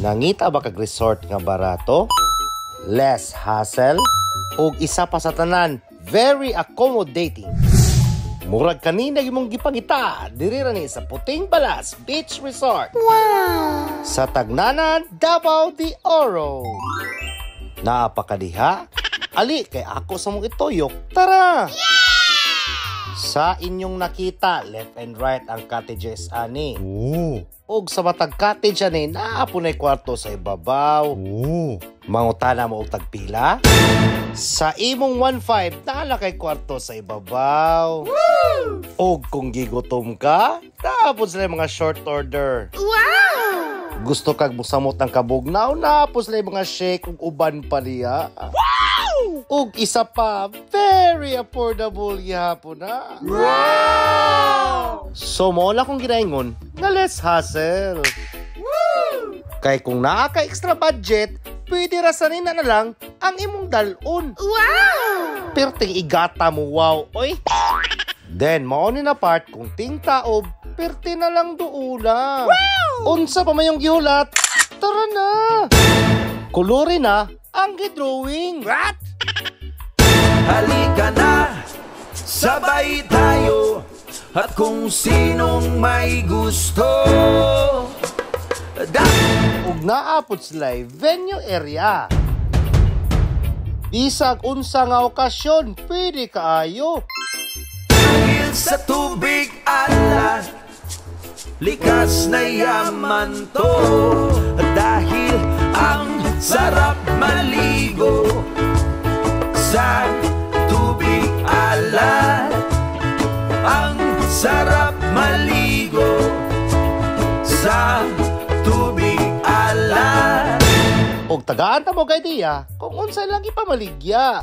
Nangita ba kag resort nga barato? Less hassle? O isa pa sa tanan, very accommodating. Murag kanina imong gipangita, diri ra ni sa Puting Balas Beach Resort. Wow! Sa Tagnanan, Davao de Oro. Naapakadiha? Ali, kay ako sa mong ituyok. Tara! Yeah! Sa inyong nakita, left and right ang cottages ani. Og sa matag cottage ani, naapunay kwarto sa ibabaw. Mangutana mo og tagpila? Sa imong 1.5, naala kay kwarto sa ibabaw. Og kung gigutom ka, tapos sila mga short order. Wow! Gusto kag musamot ng kabugnaw, napos lang mga shake ug uban pa niya. Wow! Ug isa pa, very affordable gyapon na. Wow! So mo na kung ginaingon, na less hassle. Woo! Kay kung naa ka extra budget, pwede rasanin na lang ang imong dalon. Wow! Perting igata mo, wow, oy. Then, maonin na part kung ting taob, perte na lang doona. Wow! Unsa pa mayong gihulat? Tara na! Kulori na ang gidrawing. What? Halika na, sabay tayo, at kung sinong may gusto. Ug naapod sila venue area. Bisag unsa nga okasyon, pwede kaayo. Dahil sa tubig ala, likas na yaman to. Dahil ang sarap maligo sa tubig ala. Ang sarap maligo sa tubig ala. Og tagaan ta mo kay diya kung unsa lang ipamaligya.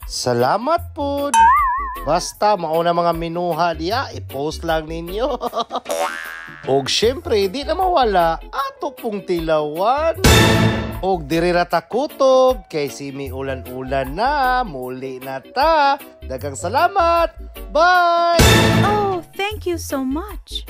Salamat pod. Basta mauna mga minuha diya, i-post lang ninyo. Og syempre, di na mawala ato pong tilawan. Og diri ra ta kutob kay simi ulan-ulan na, muli na ta. Daghang salamat. Bye. Oh, thank you so much.